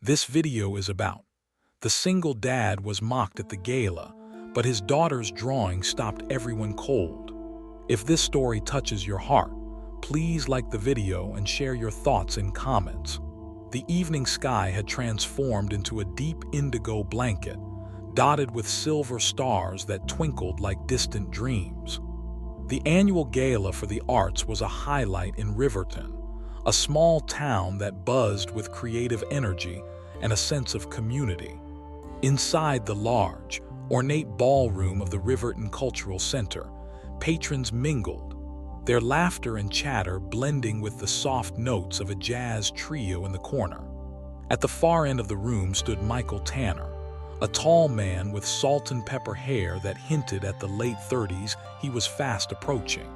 this video is about. The single dad was mocked at the gala, but his daughter's drawing stopped everyone cold. If this story touches your heart, please like the video and share your thoughts in comments. The evening sky had transformed into a deep indigo blanket, dotted with silver stars that twinkled like distant dreams. The annual Gala for the Arts was a highlight in Riverton, a small town that buzzed with creative energy and a sense of community. Inside the large, ornate ballroom of the Riverton Cultural Center, patrons mingled, their laughter and chatter blending with the soft notes of a jazz trio in the corner. At the far end of the room stood Michael Tanner, a tall man with salt and pepper hair that hinted at the late 30s he was fast approaching.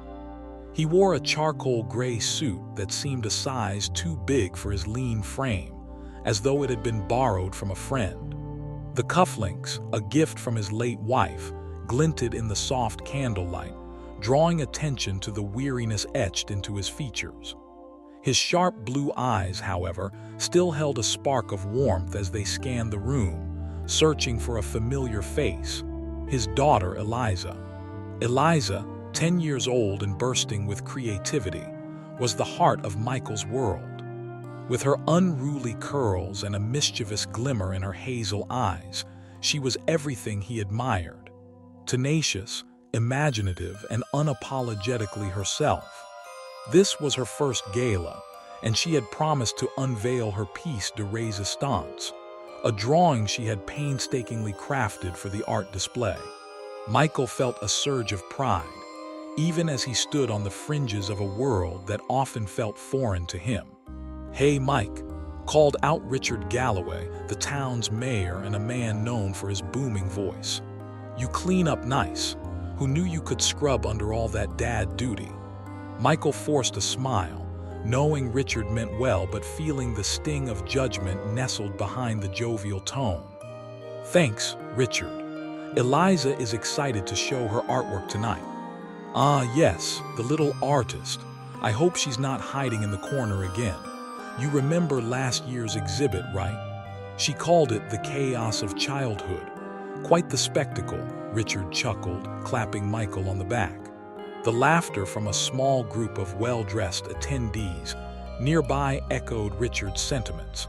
He wore a charcoal gray suit that seemed a size too big for his lean frame, as though it had been borrowed from a friend. The cufflinks, a gift from his late wife, glinted in the soft candlelight, drawing attention to the weariness etched into his features. His sharp blue eyes, however, still held a spark of warmth as they scanned the room, searching for a familiar face, his daughter Eliza. Eliza, 10 years old and bursting with creativity, was the heart of Michael's world. With her unruly curls and a mischievous glimmer in her hazel eyes, she was everything he admired. Tenacious, imaginative, and unapologetically herself. This was her first gala, and she had promised to unveil her piece de resistance, a drawing she had painstakingly crafted for the art display. Michael felt a surge of pride, even as he stood on the fringes of a world that often felt foreign to him. "Hey, Mike," called out Richard Galloway, the town's mayor and a man known for his booming voice. "You clean up nice. Who knew you could scrub under all that dad duty?" Michael forced a smile, knowing Richard meant well but feeling the sting of judgment nestled behind the jovial tone. "Thanks, Richard. Eliza is excited to show her artwork tonight." "Ah, yes, the little artist. I hope she's not hiding in the corner again. You remember last year's exhibit, right? She called it the chaos of childhood. Quite the spectacle," Richard chuckled, clapping Michael on the back. The laughter from a small group of well-dressed attendees nearby echoed Richard's sentiments,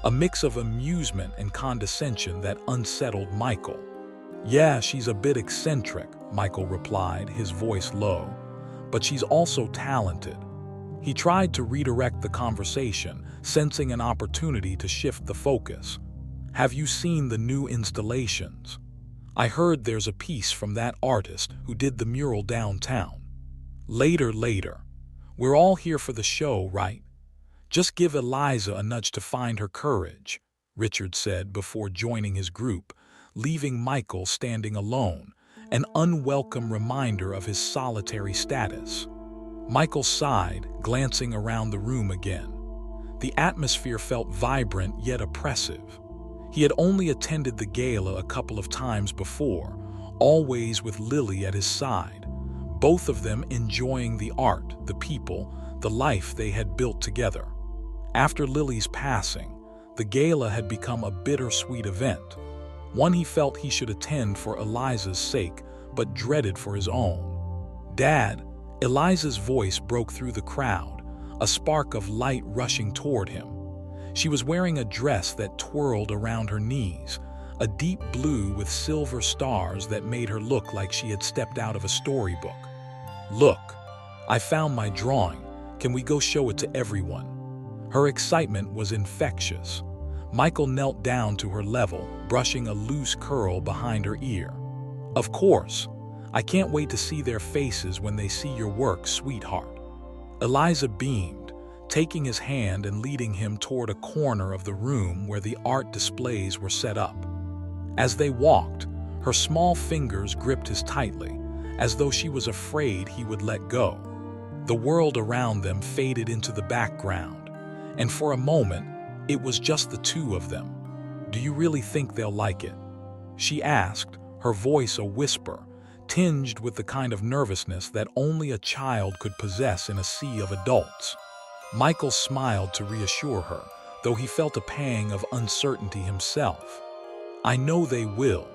a mix of amusement and condescension that unsettled Michael. "Yeah, she's a bit eccentric," Michael replied, his voice low, "but she's also talented." He tried to redirect the conversation, sensing an opportunity to shift the focus. "Have you seen the new installations? I heard there's a piece from that artist who did the mural downtown." Later. We're all here for the show, right? Just give Eliza a nudge to find her courage," Richard said before joining his group, leaving Michael standing alone, an unwelcome reminder of his solitary status. Michael sighed, glancing around the room again. The atmosphere felt vibrant yet oppressive. He had only attended the gala a couple of times before, always with Lily at his side, both of them enjoying the art, the people, the life they had built together. After Lily's passing, the gala had become a bittersweet event, one he felt he should attend for Eliza's sake, but dreaded for his own. "Dad," Eliza's voice broke through the crowd, a spark of light rushing toward him. She was wearing a dress that twirled around her knees, a deep blue with silver stars that made her look like she had stepped out of a storybook. "Look, I found my drawing. Can we go show it to everyone?" Her excitement was infectious. Michael knelt down to her level, brushing a loose curl behind her ear. "Of course. I can't wait to see their faces when they see your work, sweetheart." Eliza beamed, taking his hand and leading him toward a corner of the room where the art displays were set up. As they walked, her small fingers gripped his tightly, as though she was afraid he would let go. The world around them faded into the background, and for a moment, it was just the two of them. "Do you really think they'll like it?" she asked, her voice a whisper, tinged with the kind of nervousness that only a child could possess in a sea of adults. Michael smiled to reassure her, though he felt a pang of uncertainty himself. "I know they will.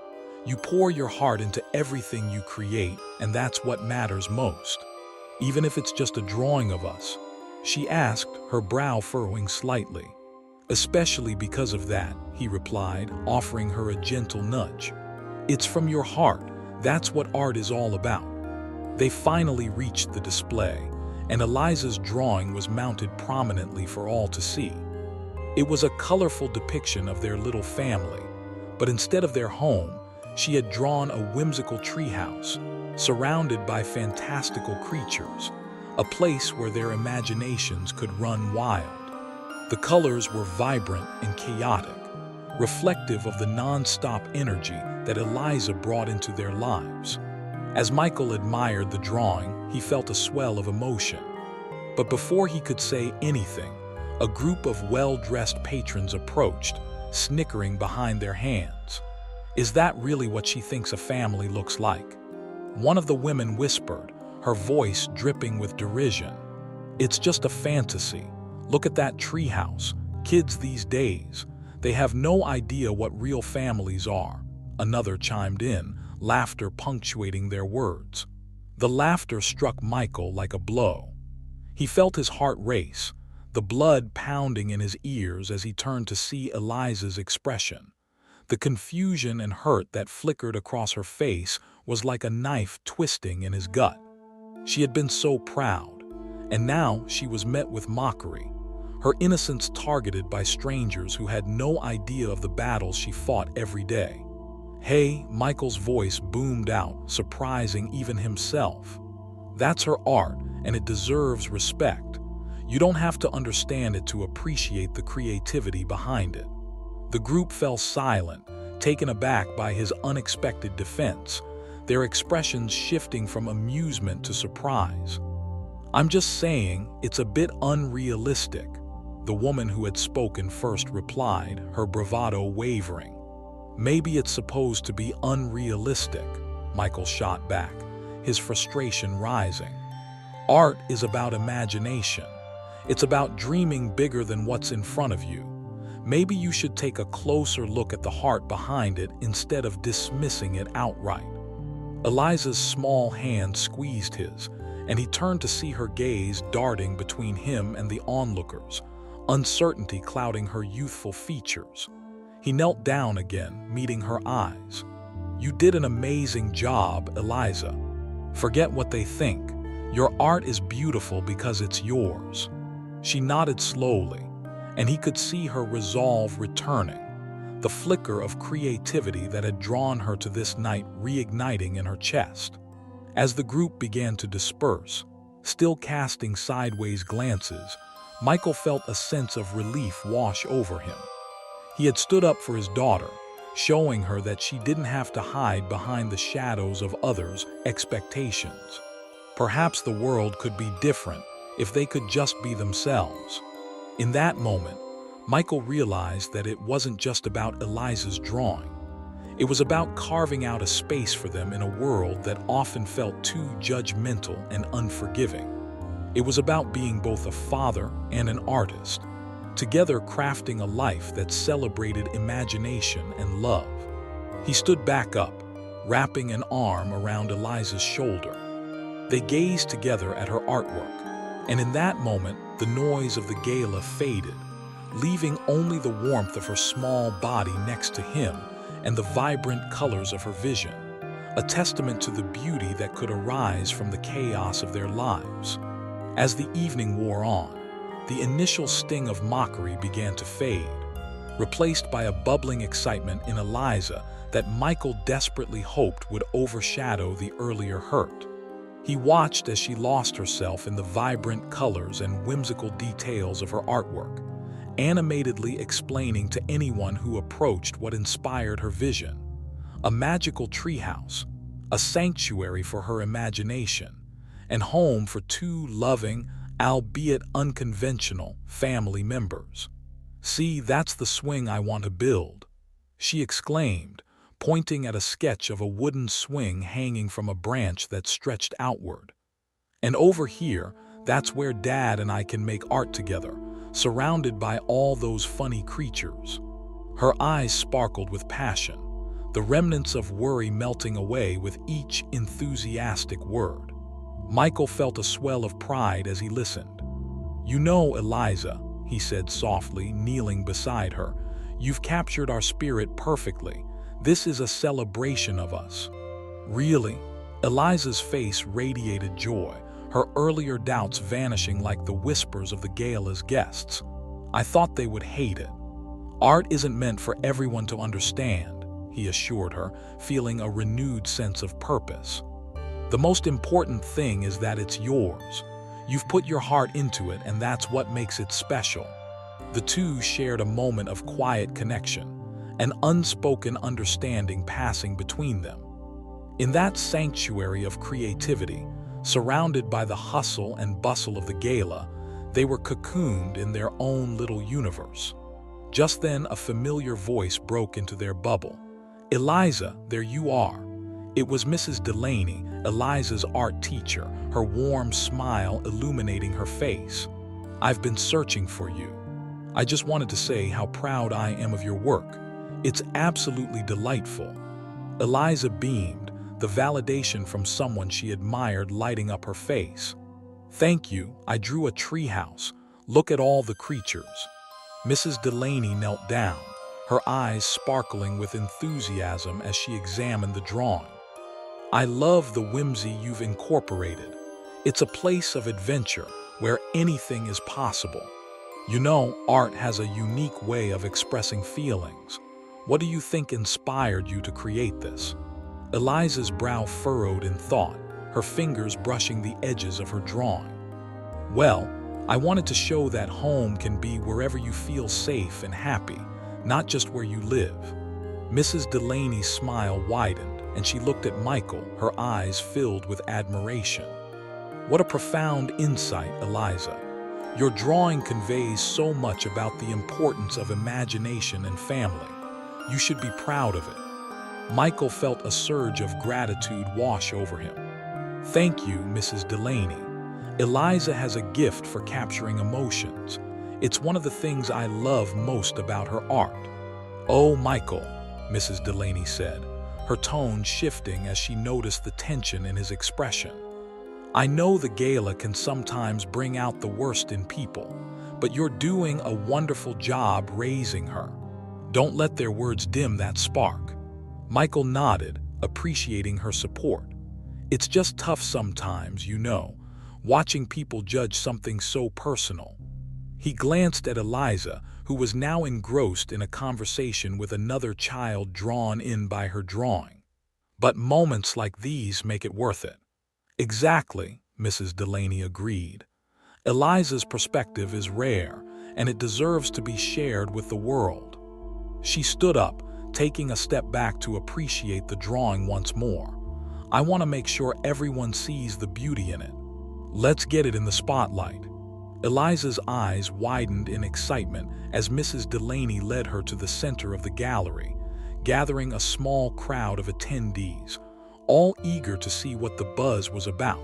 You pour your heart into everything you create, and that's what matters most. Even if it's just a drawing of us," she asked, her brow furrowing slightly. "Especially because of that," he replied, offering her a gentle nudge. "It's from your heart. That's what art is all about." They finally reached the display, and Eliza's drawing was mounted prominently for all to see. It was a colorful depiction of their little family, but instead of their home, she had drawn a whimsical treehouse, surrounded by fantastical creatures, a place where their imaginations could run wild. The colors were vibrant and chaotic, reflective of the non-stop energy that Eliza brought into their lives. As Michael admired the drawing, he felt a swell of emotion. But before he could say anything, a group of well-dressed patrons approached, snickering behind their hands. "Is that really what she thinks a family looks like?" One of the women whispered, her voice dripping with derision. "It's just a fantasy. Look at that treehouse. Kids these days, they have no idea what real families are." Another chimed in, laughter punctuating their words. The laughter struck Michael like a blow. He felt his heart race, the blood pounding in his ears as he turned to see Eliza's expression. The confusion and hurt that flickered across her face was like a knife twisting in his gut. She had been so proud, and now she was met with mockery, her innocence targeted by strangers who had no idea of the battles she fought every day. "Hey," Michael's voice boomed out, surprising even himself. "That's her art, and it deserves respect. You don't have to understand it to appreciate the creativity behind it." The group fell silent, taken aback by his unexpected defense, their expressions shifting from amusement to surprise. "I'm just saying, it's a bit unrealistic," the woman who had spoken first replied, her bravado wavering. "Maybe it's supposed to be unrealistic," Michael shot back, his frustration rising. "Art is about imagination. It's about dreaming bigger than what's in front of you. Maybe you should take a closer look at the heart behind it instead of dismissing it outright." Eliza's small hand squeezed his, and he turned to see her gaze darting between him and the onlookers, uncertainty clouding her youthful features. He knelt down again, meeting her eyes. "You did an amazing job, Eliza. Forget what they think. Your art is beautiful because it's yours." She nodded slowly, and he could see her resolve returning, the flicker of creativity that had drawn her to this night reigniting in her chest. As the group began to disperse, still casting sideways glances, Michael felt a sense of relief wash over him. He had stood up for his daughter, showing her that she didn't have to hide behind the shadows of others' expectations. Perhaps the world could be different if they could just be themselves. In that moment, Michael realized that it wasn't just about Eliza's drawing. It was about carving out a space for them in a world that often felt too judgmental and unforgiving. It was about being both a father and an artist, together crafting a life that celebrated imagination and love. He stood back up, wrapping an arm around Eliza's shoulder. They gazed together at her artwork, and in that moment, the noise of the gala faded, leaving only the warmth of her small body next to him and the vibrant colors of her vision, a testament to the beauty that could arise from the chaos of their lives. As the evening wore on, the initial sting of mockery began to fade, replaced by a bubbling excitement in Eliza that Michael desperately hoped would overshadow the earlier hurt. He watched as she lost herself in the vibrant colors and whimsical details of her artwork, animatedly explaining to anyone who approached what inspired her vision: a magical treehouse, a sanctuary for her imagination, and home for two loving, albeit unconventional, family members. "See, that's the swing I want to build," she exclaimed, pointing at a sketch of a wooden swing hanging from a branch that stretched outward. "And over here, That's where Dad and I can make art together, surrounded by all those funny creatures." Her eyes sparkled with passion, the remnants of worry melting away with each enthusiastic word. Michael felt a swell of pride as he listened. "You know, Eliza," he said softly, kneeling beside her, "you've captured our spirit perfectly. This is a celebration of us." "Really?" Eliza's face radiated joy, her earlier doubts vanishing like the whispers of the gala's guests. "I thought they would hate it." "Art isn't meant for everyone to understand," he assured her, feeling a renewed sense of purpose. "The most important thing is that it's yours. You've put your heart into it, and that's what makes it special." The two shared a moment of quiet connection, an unspoken understanding passing between them. In that sanctuary of creativity, surrounded by the hustle and bustle of the gala, they were cocooned in their own little universe. Just then, a familiar voice broke into their bubble. "Eliza, there you are." It was Mrs. Delaney, Eliza's art teacher, her warm smile illuminating her face. "I've been searching for you. I just wanted to say how proud I am of your work. It's absolutely delightful." Eliza beamed, the validation from someone she admired lighting up her face. "Thank you, I drew a treehouse. Look at all the creatures." Mrs. Delaney knelt down, her eyes sparkling with enthusiasm as she examined the drawing. "I love the whimsy you've incorporated. It's a place of adventure where anything is possible. You know, art has a unique way of expressing feelings. What do you think inspired you to create this?" Eliza's brow furrowed in thought, her fingers brushing the edges of her drawing. "Well, I wanted to show that home can be wherever you feel safe and happy, not just where you live." Mrs. Delaney's smile widened, and she looked at Michael, her eyes filled with admiration. "What a profound insight, Eliza. Your drawing conveys so much about the importance of imagination and family. You should be proud of it." Michael felt a surge of gratitude wash over him. "Thank you, Mrs. Delaney. Eliza has a gift for capturing emotions. It's one of the things I love most about her art." "Oh, Michael," Mrs. Delaney said, her tone shifting as she noticed the tension in his expression. "I know the gala can sometimes bring out the worst in people, but you're doing a wonderful job raising her. Don't let their words dim that spark." Michael nodded, appreciating her support. "It's just tough sometimes, you know, watching people judge something so personal." He glanced at Eliza, who was now engrossed in a conversation with another child drawn in by her drawing. "But moments like these make it worth it." "Exactly," Mrs. Delaney agreed. "Eliza's perspective is rare, and it deserves to be shared with the world." She stood up, taking a step back to appreciate the drawing once more. "I want to make sure everyone sees the beauty in it. Let's get it in the spotlight." Eliza's eyes widened in excitement as Mrs. Delaney led her to the center of the gallery, gathering a small crowd of attendees, all eager to see what the buzz was about.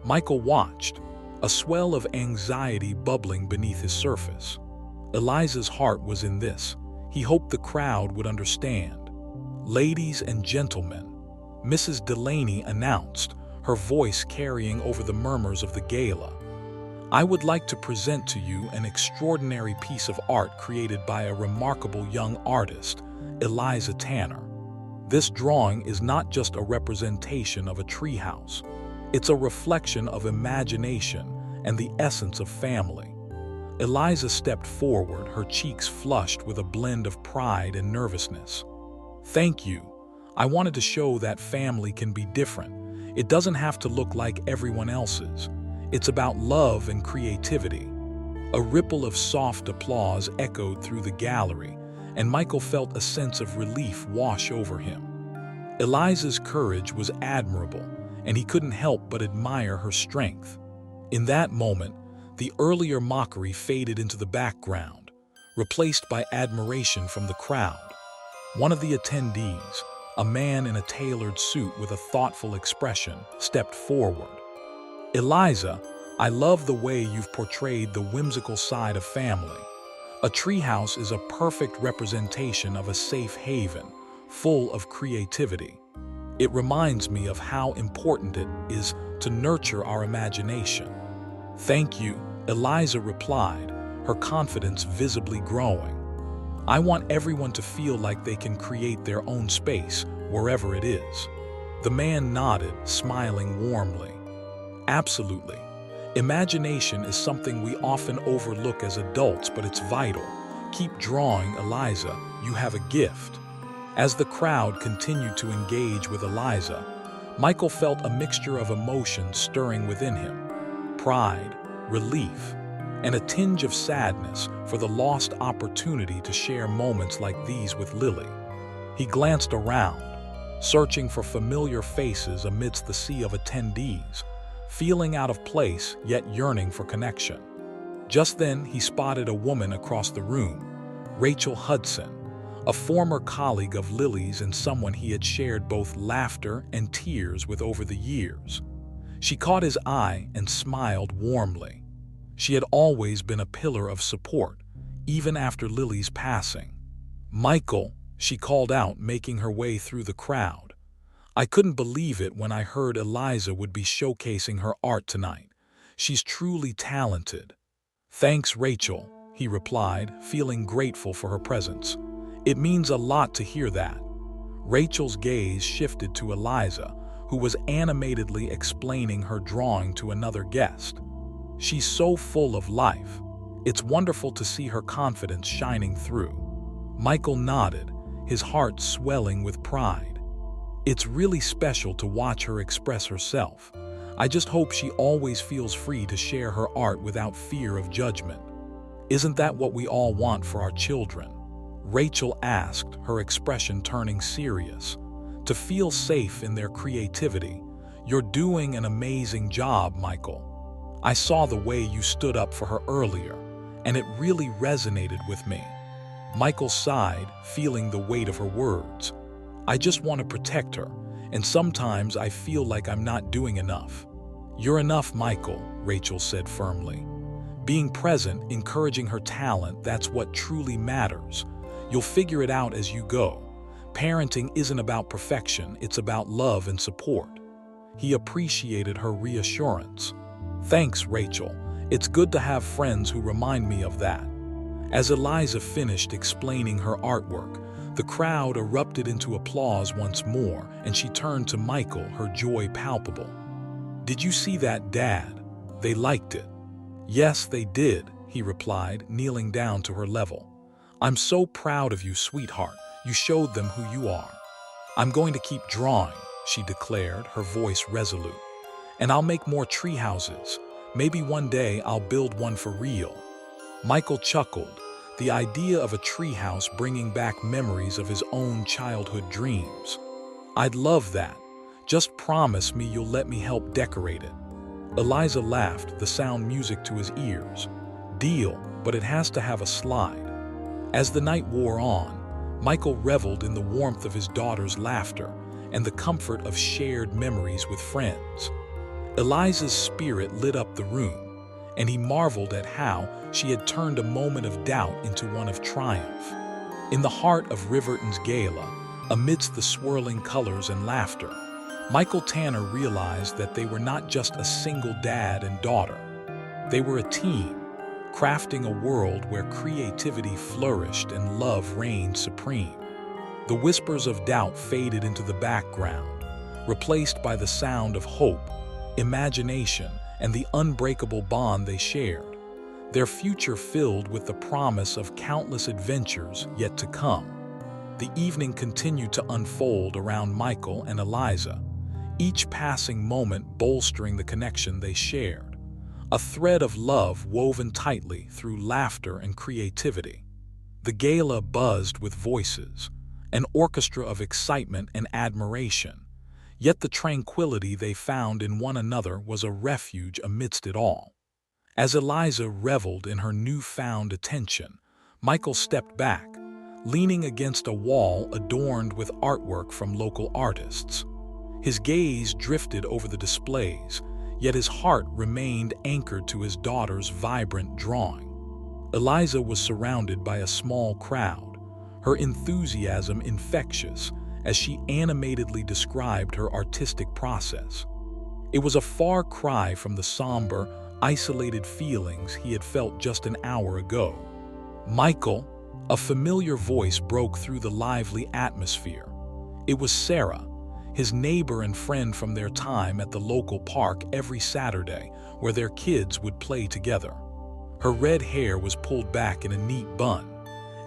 Michael watched, a swell of anxiety bubbling beneath his surface. Eliza's heart was in this. He hoped the crowd would understand. "Ladies and gentlemen," Mrs. Delaney announced, her voice carrying over the murmurs of the gala, "I would like to present to you an extraordinary piece of art created by a remarkable young artist, Eliza Tanner. This drawing is not just a representation of a treehouse. It's a reflection of imagination and the essence of family." Eliza stepped forward, her cheeks flushed with a blend of pride and nervousness. "Thank you. I wanted to show that family can be different. It doesn't have to look like everyone else's. It's about love and creativity." A ripple of soft applause echoed through the gallery, and Michael felt a sense of relief wash over him. Eliza's courage was admirable, and he couldn't help but admire her strength. In that moment, the earlier mockery faded into the background, replaced by admiration from the crowd. One of the attendees, a man in a tailored suit with a thoughtful expression, stepped forward. "Eliza, I love the way you've portrayed the whimsical side of family. A treehouse is a perfect representation of a safe haven, full of creativity. It reminds me of how important it is to nurture our imagination. Thank you, Eliza replied, her confidence visibly growing. I want everyone to feel like they can create their own space, wherever it is. The man nodded, smiling warmly. Absolutely. Imagination is something we often overlook as adults, but it's vital. Keep drawing, Eliza. You have a gift. As the crowd continued to engage with Eliza, Michael felt a mixture of emotions stirring within him. Pride, relief, and a tinge of sadness for the lost opportunity to share moments like these with Lily. He glanced around, searching for familiar faces amidst the sea of attendees, feeling out of place yet yearning for connection. Just then, he spotted a woman across the room, Rachel Hudson, a former colleague of Lily's and someone he had shared both laughter and tears with over the years. She caught his eye and smiled warmly. She had always been a pillar of support, even after Lily's passing. "Michael," she called out, making her way through the crowd. "I couldn't believe it when I heard Eliza would be showcasing her art tonight. She's truly talented." "Thanks, Rachel," he replied, feeling grateful for her presence. "It means a lot to hear that." Rachel's gaze shifted to Eliza, who was animatedly explaining her drawing to another guest. "She's so full of life. It's wonderful to see her confidence shining through." Michael nodded, his heart swelling with pride. "It's really special to watch her express herself. I just hope she always feels free to share her art without fear of judgment. Isn't that what we all want for our children?" Rachel asked, her expression turning serious. "To feel safe in their creativity. You're doing an amazing job, Michael. I saw the way you stood up for her earlier, and it really resonated with me." Michael sighed, feeling the weight of her words. "I just want to protect her, and sometimes I feel like I'm not doing enough." "You're enough, Michael," Rachel said firmly. "Being present, encouraging her talent, that's what truly matters. You'll figure it out as you go. Parenting isn't about perfection, it's about love and support." He appreciated her reassurance. "Thanks, Rachel. It's good to have friends who remind me of that." As Eliza finished explaining her artwork, the crowd erupted into applause once more, and she turned to Michael, her joy palpable. "Did you see that, Dad? They liked it." "Yes, they did," he replied, kneeling down to her level. "I'm so proud of you, sweetheart. You showed them who you are." "I'm going to keep drawing," she declared, her voice resolute. "And I'll make more tree houses. Maybe one day I'll build one for real." Michael chuckled, the idea of a treehouse bringing back memories of his own childhood dreams. "I'd love that. Just promise me you'll let me help decorate it." Eliza laughed, the sound music to his ears. "Deal, but it has to have a slide." As the night wore on, Michael reveled in the warmth of his daughter's laughter and the comfort of shared memories with friends. Eliza's spirit lit up the room, and he marveled at how she had turned a moment of doubt into one of triumph. In the heart of Riverton's Gala, amidst the swirling colors and laughter, Michael Tanner realized that they were not just a single dad and daughter. They were a team, crafting a world where creativity flourished and love reigned supreme. The whispers of doubt faded into the background, replaced by the sound of hope, imagination, and the unbreakable bond they shared, their future filled with the promise of countless adventures yet to come. The evening continued to unfold around Michael and Eliza, each passing moment bolstering the connection they shared, a thread of love woven tightly through laughter and creativity. The gala buzzed with voices, an orchestra of excitement and admiration, yet the tranquility they found in one another was a refuge amidst it all. As Eliza reveled in her newfound attention, Michael stepped back, leaning against a wall adorned with artwork from local artists. His gaze drifted over the displays, yet his heart remained anchored to his daughter's vibrant drawing. Eliza was surrounded by a small crowd, her enthusiasm infectious as she animatedly described her artistic process. It was a far cry from the somber, isolated feelings he had felt just an hour ago. "Michael," a familiar voice broke through the lively atmosphere. It was Sarah, his neighbor and friend from their time at the local park every Saturday, where their kids would play together. Her red hair was pulled back in a neat bun,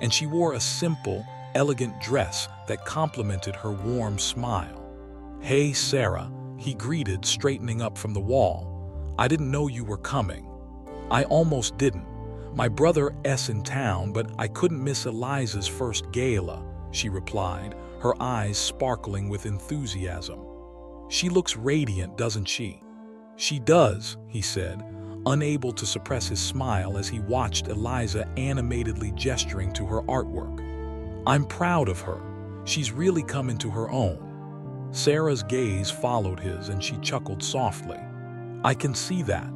and she wore a simple, elegant dress that complemented her warm smile. "Hey, Sarah," he greeted, straightening up from the wall. "I didn't know you were coming." "I almost didn't. My brother's in town, but I couldn't miss Eliza's first gala," she replied, her eyes sparkling with enthusiasm. "She looks radiant, doesn't she?" "She does," he said, unable to suppress his smile as he watched Eliza animatedly gesturing to her artwork. "I'm proud of her. She's really come into her own." Sarah's gaze followed his and she chuckled softly. "I can see that.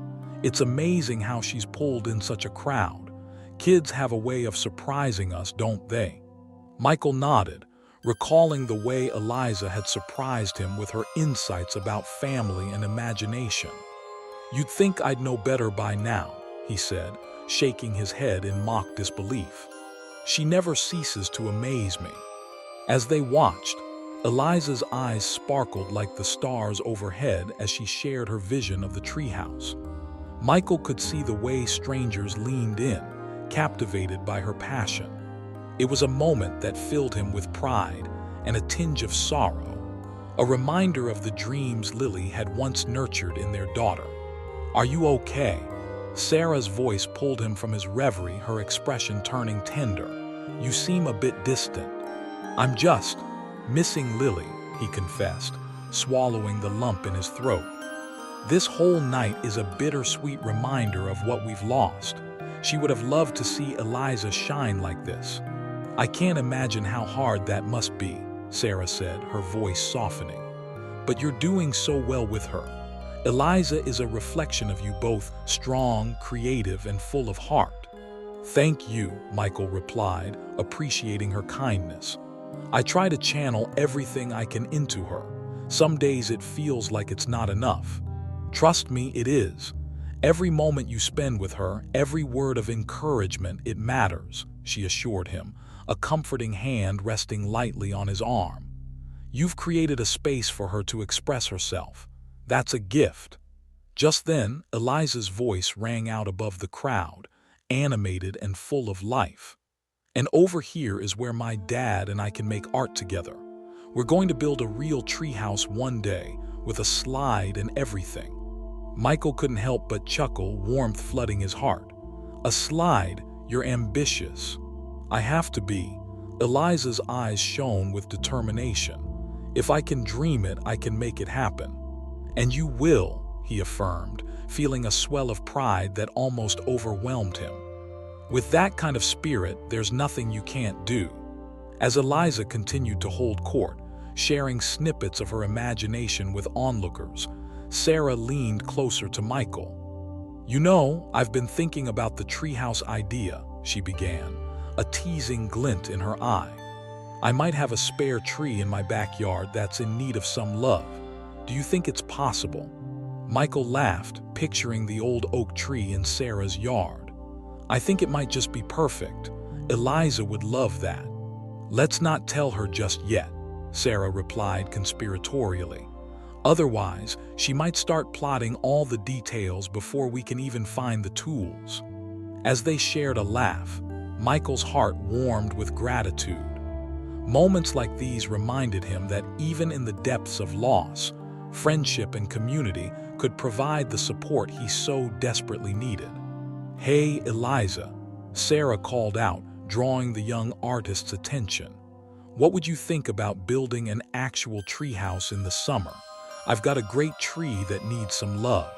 It's amazing how she's pulled in such a crowd. Kids have a way of surprising us, don't they?" Michael nodded, recalling the way Eliza had surprised him with her insights about family and imagination. "You'd think I'd know better by now," he said, shaking his head in mock disbelief. "She never ceases to amaze me." As they watched, Eliza's eyes sparkled like the stars overhead as she shared her vision of the treehouse. Michael could see the way strangers leaned in, captivated by her passion. It was a moment that filled him with pride and a tinge of sorrow, a reminder of the dreams Lily had once nurtured in their daughter. "Are you okay?" Sarah's voice pulled him from his reverie, her expression turning tender. "You seem a bit distant." "I'm just missing Lily," he confessed, swallowing the lump in his throat. "This whole night is a bittersweet reminder of what we've lost. She would have loved to see Eliza shine like this." "I can't imagine how hard that must be," Sarah said, her voice softening. "But you're doing so well with her. Eliza is a reflection of you both, strong, creative, and full of heart." "Thank you," Michael replied, appreciating her kindness. "I try to channel everything I can into her. Some days it feels like it's not enough. Trust me, it is. Every moment you spend with her, every word of encouragement, it matters," she assured him, a comforting hand resting lightly on his arm. "You've created a space for her to express herself. That's a gift." Just then, Eliza's voice rang out above the crowd, animated and full of life. "And over here is where my dad and I can make art together. We're going to build a real treehouse one day, with a slide and everything." Michael couldn't help but chuckle, warmth flooding his heart. "A slide? You're ambitious." "I have to be." Eliza's eyes shone with determination. "If I can dream it, I can make it happen." "And you will," he affirmed, feeling a swell of pride that almost overwhelmed him. "With that kind of spirit, there's nothing you can't do." As Eliza continued to hold court, sharing snippets of her imagination with onlookers, Sarah leaned closer to Michael. "You know, I've been thinking about the treehouse idea," she began, a teasing glint in her eye. "I might have a spare tree in my backyard that's in need of some love. Do you think it's possible?" Michael laughed, picturing the old oak tree in Sarah's yard. "I think it might just be perfect. Eliza would love that." "Let's not tell her just yet," Sarah replied conspiratorially. "Otherwise, she might start plotting all the details before we can even find the tools." As they shared a laugh, Michael's heart warmed with gratitude. Moments like these reminded him that even in the depths of loss, friendship and community could provide the support he so desperately needed. "Hey, Eliza," Sarah called out, drawing the young artist's attention. "What would you think about building an actual treehouse in the summer? I've got a great tree that needs some love."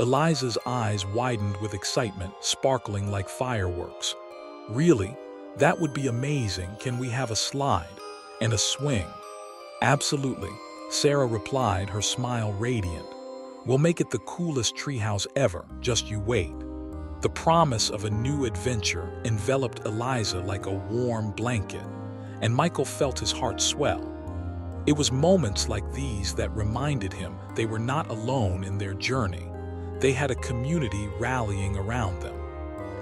Eliza's eyes widened with excitement, sparkling like fireworks. "Really? That would be amazing. Can we have a slide and a swing?" "Absolutely," Sarah replied, her smile radiant. We'll make it the coolest treehouse ever, just you wait. The promise of a new adventure enveloped Eliza like a warm blanket, and Michael felt his heart swell. It was moments like these that reminded him they were not alone in their journey. They had a community rallying around them.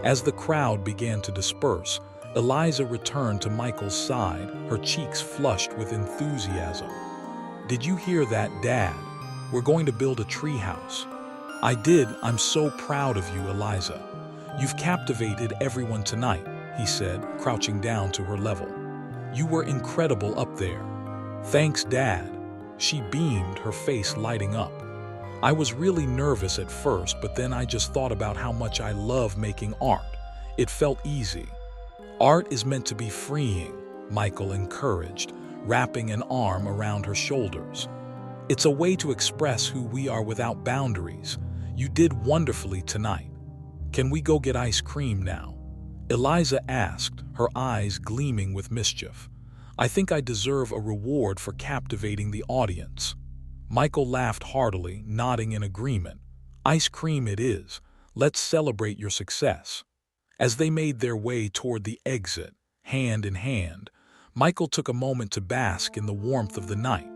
As the crowd began to disperse, Eliza returned to Michael's side, her cheeks flushed with enthusiasm. "Did you hear that, Dad? We're going to build a treehouse." "I did. I'm so proud of you, Eliza. You've captivated everyone tonight," he said, crouching down to her level. "You were incredible up there." "Thanks, Dad." She beamed, her face lighting up. "I was really nervous at first, but then I just thought about how much I love making art. It felt easy." "Art is meant to be freeing," Michael encouraged, wrapping an arm around her shoulders. "It's a way to express who we are without boundaries. You did wonderfully tonight. Can we go get ice cream now?" Eliza asked, her eyes gleaming with mischief. "I think I deserve a reward for captivating the audience." Michael laughed heartily, nodding in agreement. "Ice cream it is. Let's celebrate your success." As they made their way toward the exit, hand in hand, Michael took a moment to bask in the warmth of the night.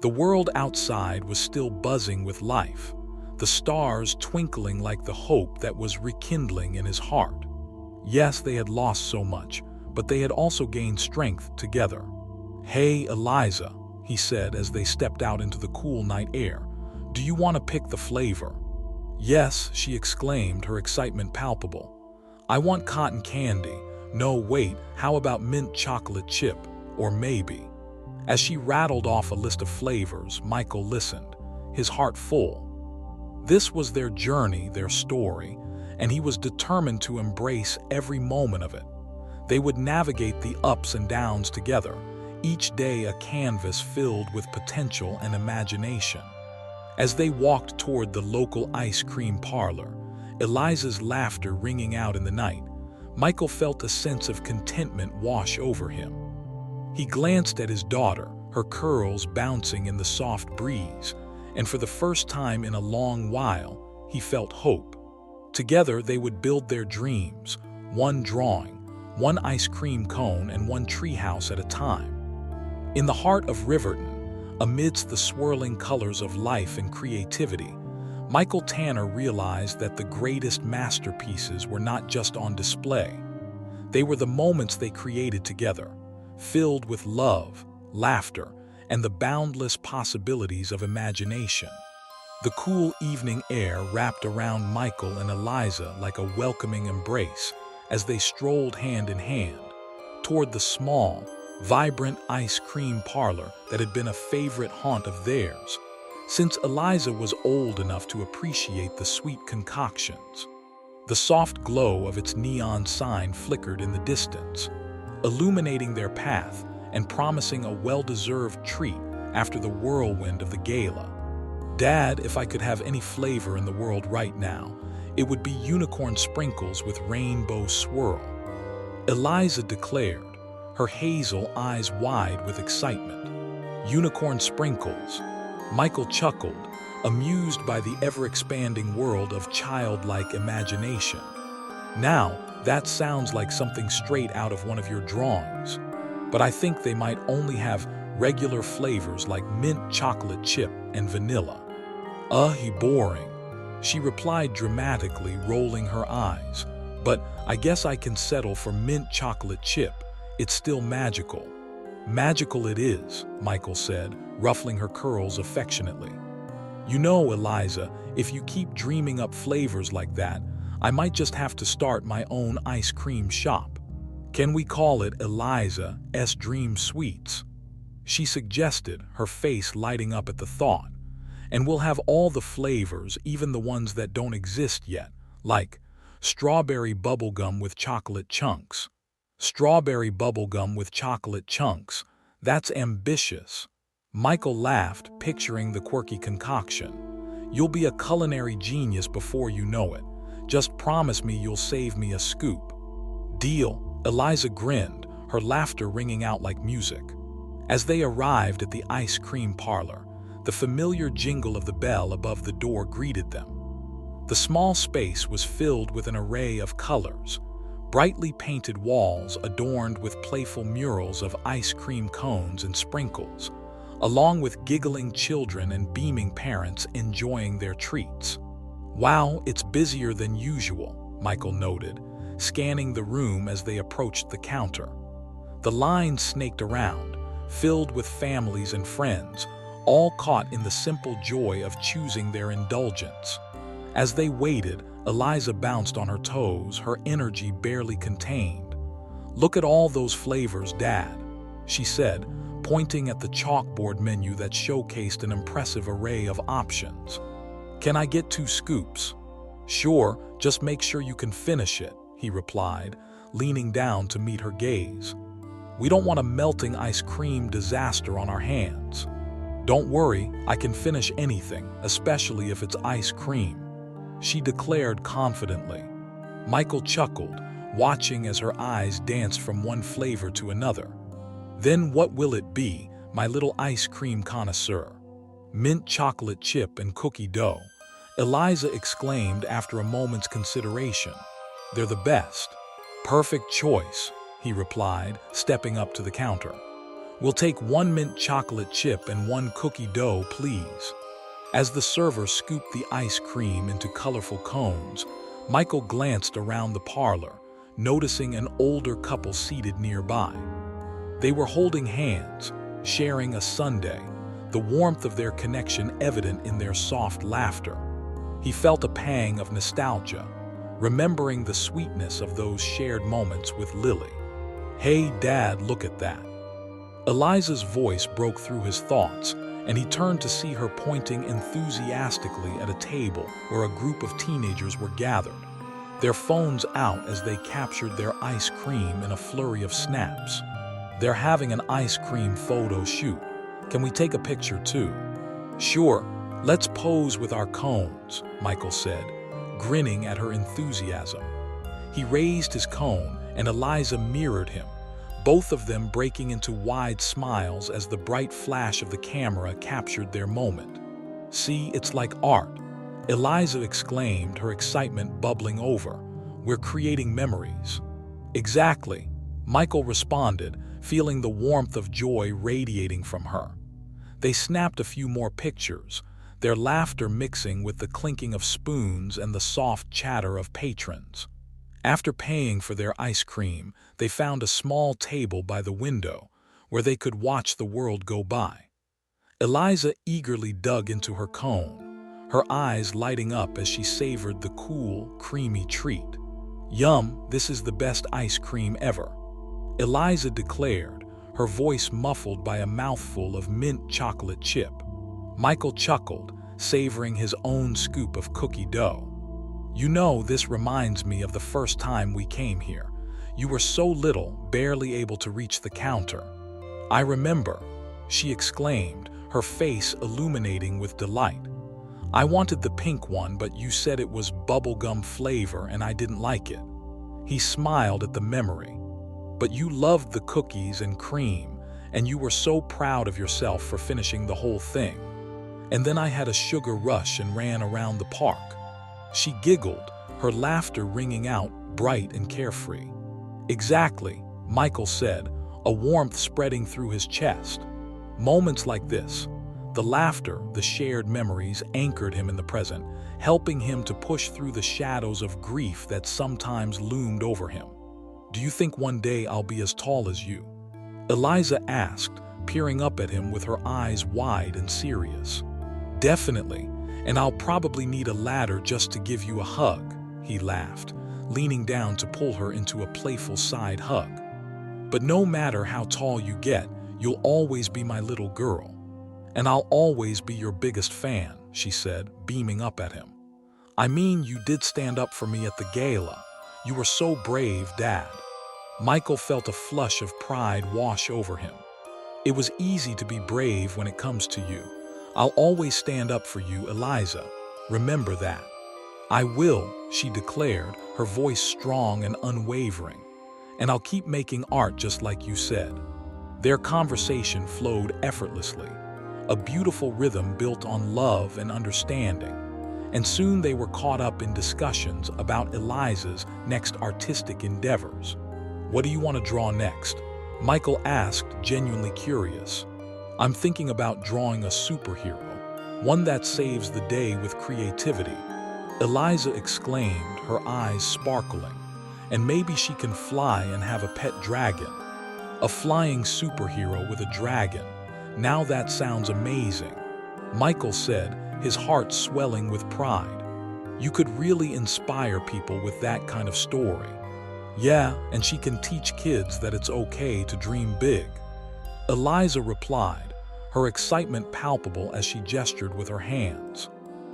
The world outside was still buzzing with life, the stars twinkling like the hope that was rekindling in his heart. Yes, they had lost so much, but they had also gained strength together. "Hey, Eliza," he said as they stepped out into the cool night air. "Do you want to pick the flavor?" "Yes," she exclaimed, her excitement palpable. "I want cotton candy. No, wait, how about mint chocolate chip? Or maybe..." As she rattled off a list of flavors, Michael listened, his heart full. This was their journey, their story, and he was determined to embrace every moment of it. They would navigate the ups and downs together, each day a canvas filled with potential and imagination. As they walked toward the local ice cream parlor, Eliza's laughter ringing out in the night, Michael felt a sense of contentment wash over him. He glanced at his daughter, her curls bouncing in the soft breeze, and for the first time in a long while, he felt hope. Together they would build their dreams, one drawing, one ice cream cone, and one treehouse at a time. In the heart of Riverton, amidst the swirling colors of life and creativity, Michael Tanner realized that the greatest masterpieces were not just on display. They were the moments they created together, filled with love, laughter, and the boundless possibilities of imagination. The cool evening air wrapped around Michael and Eliza like a welcoming embrace as they strolled hand in hand toward the small, vibrant ice cream parlor that had been a favorite haunt of theirs, since Eliza was old enough to appreciate the sweet concoctions. The soft glow of its neon sign flickered in the distance, illuminating their path and promising a well-deserved treat after the whirlwind of the gala. "Dad, if I could have any flavor in the world right now, it would be unicorn sprinkles with rainbow swirl," Eliza declared, her hazel eyes wide with excitement. "Unicorn sprinkles." Michael chuckled, amused by the ever-expanding world of childlike imagination. "Now, that sounds like something straight out of one of your drawings. But I think they might only have regular flavors like mint chocolate chip and vanilla." He boring," she replied dramatically, rolling her eyes. "But I guess I can settle for mint chocolate chip. It's still magical." "Magical it is," Michael said, ruffling her curls affectionately. "You know, Eliza, if you keep dreaming up flavors like that, I might just have to start my own ice cream shop. Can we call it Eliza's Dream Sweets?" she suggested, her face lighting up at the thought. "And we'll have all the flavors, even the ones that don't exist yet, like strawberry bubblegum with chocolate chunks." "Strawberry bubblegum with chocolate chunks. That's ambitious." Michael laughed, picturing the quirky concoction. "You'll be a culinary genius before you know it. Just promise me you'll save me a scoop." "Deal," Eliza grinned, her laughter ringing out like music. As they arrived at the ice cream parlor, The familiar jingle of the bell above the door greeted them. The small space was filled with an array of colors, brightly painted walls adorned with playful murals of ice cream cones and sprinkles, along with giggling children and beaming parents enjoying their treats. "Wow, it's busier than usual," Michael noted, scanning the room as they approached the counter. The line snaked around, filled with families and friends, all caught in the simple joy of choosing their indulgence. As they waited, Eliza bounced on her toes, her energy barely contained. "Look at all those flavors, Dad," she said, pointing at the chalkboard menu that showcased an impressive array of options. "Can I get 2 scoops?" "Sure, just make sure you can finish it," he replied, leaning down to meet her gaze. "We don't want a melting ice cream disaster on our hands." "Don't worry, I can finish anything, especially if it's ice cream," she declared confidently. Michael chuckled, watching as her eyes danced from one flavor to another. "Then what will it be, my little ice cream connoisseur?" "Mint chocolate chip and cookie dough," Eliza exclaimed after a moment's consideration. "They're the best." "Perfect choice," he replied, stepping up to the counter. "We'll take 1 mint chocolate chip and 1 cookie dough, please." As the server scooped the ice cream into colorful cones, Michael glanced around the parlor, noticing an older couple seated nearby. They were holding hands, sharing a sundae, the warmth of their connection evident in their soft laughter. He felt a pang of nostalgia, remembering the sweetness of those shared moments with Lily. "Hey, Dad, look at that." Eliza's voice broke through his thoughts, and he turned to see her pointing enthusiastically at a table where a group of teenagers were gathered, their phones out as they captured their ice cream in a flurry of snaps. "They're having an ice cream photo shoot. Can we take a picture too?" "Sure, let's pose with our cones," Michael said, grinning at her enthusiasm. He raised his cone, and Eliza mirrored him, both of them breaking into wide smiles as the bright flash of the camera captured their moment. "See, it's like art," Eliza exclaimed, her excitement bubbling over. "We're creating memories." "Exactly," Michael responded, feeling the warmth of joy radiating from her. They snapped a few more pictures, their laughter mixing with the clinking of spoons and the soft chatter of patrons. After paying for their ice cream, they found a small table by the window where they could watch the world go by. Eliza eagerly dug into her cone, her eyes lighting up as she savored the cool, creamy treat. "Yum, this is the best ice cream ever," Eliza declared, her voice muffled by a mouthful of mint chocolate chip. Michael chuckled, savoring his own scoop of cookie dough. "You know, this reminds me of the first time we came here. You were so little, barely able to reach the counter." "I remember," she exclaimed, her face illuminating with delight. "I wanted the pink one, but you said it was bubblegum flavor and I didn't like it." He smiled at the memory. "But you loved the cookies and cream, and you were so proud of yourself for finishing the whole thing. And then I had a sugar rush and ran around the park." She giggled, her laughter ringing out, bright and carefree. "Exactly," Michael said, a warmth spreading through his chest. Moments like this, the laughter, the shared memories, anchored him in the present, helping him to push through the shadows of grief that sometimes loomed over him. "Do you think one day I'll be as tall as you?" Eliza asked, peering up at him with her eyes wide and serious. "Definitely, and I'll probably need a ladder just to give you a hug," he laughed, leaning down to pull her into a playful side hug. "But no matter how tall you get, you'll always be my little girl. And I'll always be your biggest fan," she said, beaming up at him. "I mean, you did stand up for me at the gala. You were so brave, Dad." Michael felt a flush of pride wash over him. "It was easy to be brave when it comes to you. I'll always stand up for you, Eliza. Remember that." "I will," she declared, her voice strong and unwavering. "And I'll keep making art just like you said." Their conversation flowed effortlessly, a beautiful rhythm built on love and understanding. And soon they were caught up in discussions about Eliza's next artistic endeavors. "What do you want to draw next?" Michael asked, genuinely curious. "I'm thinking about drawing a superhero, one that saves the day with creativity," Eliza exclaimed, her eyes sparkling. "And maybe she can fly and have a pet dragon." A flying superhero with a dragon. Now that sounds amazing, Michael said, his heart swelling with pride. "You could really inspire people with that kind of story." "Yeah, and she can teach kids that it's okay to dream big," Eliza replied, her excitement palpable as she gestured with her hands.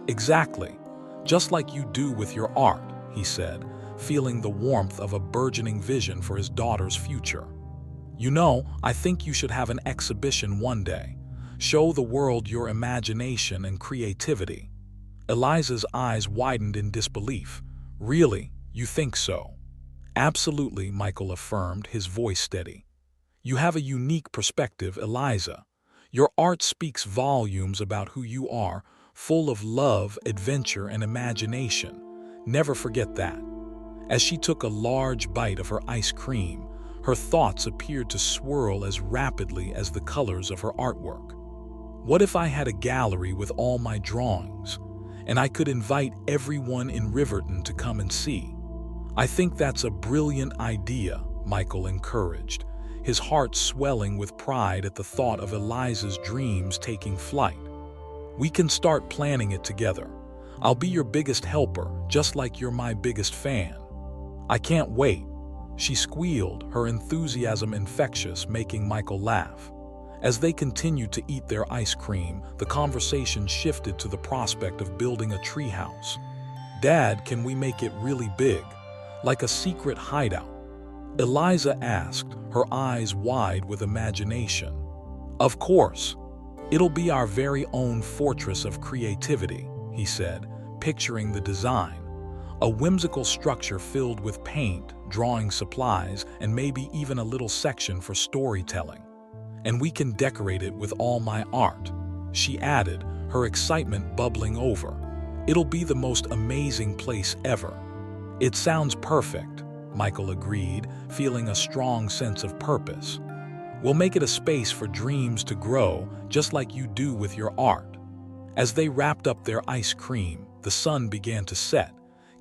"Exactly, just like you do with your art," he said, feeling the warmth of a burgeoning vision for his daughter's future. "You know, I think you should have an exhibition one day. Show the world your imagination and creativity." Eliza's eyes widened in disbelief. "Really? You think so?" "Absolutely," Michael affirmed, his voice steady. "You have a unique perspective, Eliza. Your art speaks volumes about who you are, full of love, adventure, and imagination. Never forget that." As she took a large bite of her ice cream, her thoughts appeared to swirl as rapidly as the colors of her artwork. "What if I had a gallery with all my drawings, and I could invite everyone in Riverton to come and see?" "I think that's a brilliant idea," Michael encouraged, his heart swelling with pride at the thought of Eliza's dreams taking flight. "We can start planning it together. I'll be your biggest helper, just like you're my biggest fan." "I can't wait," she squealed, her enthusiasm infectious, making Michael laugh. As they continued to eat their ice cream, the conversation shifted to the prospect of building a treehouse. "Dad, can we make it really big? Like a secret hideout?" Eliza asked, her eyes wide with imagination. "Of course. It'll be our very own fortress of creativity," he said, picturing the design. A whimsical structure filled with paint, drawing supplies, and maybe even a little section for storytelling. "And we can decorate it with all my art," she added, her excitement bubbling over. "It'll be the most amazing place ever." "It sounds perfect," Michael agreed, feeling a strong sense of purpose. "We'll make it a space for dreams to grow, just like you do with your art." As they wrapped up their ice cream, the sun began to set,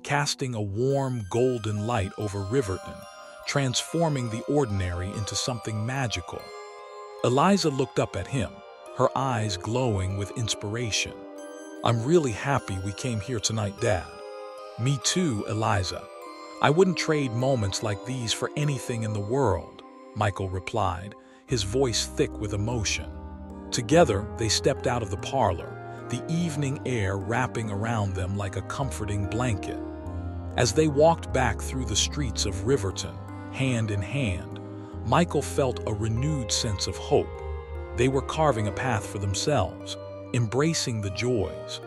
casting a warm golden light over Riverton, transforming the ordinary into something magical. Eliza looked up at him, her eyes glowing with inspiration. "I'm really happy we came here tonight, Dad." "Me too, Eliza. I wouldn't trade moments like these for anything in the world," Michael replied, his voice thick with emotion. Together, they stepped out of the parlor, the evening air wrapping around them like a comforting blanket. As they walked back through the streets of Riverton, hand in hand, Michael felt a renewed sense of hope. They were carving a path for themselves, embracing the joys,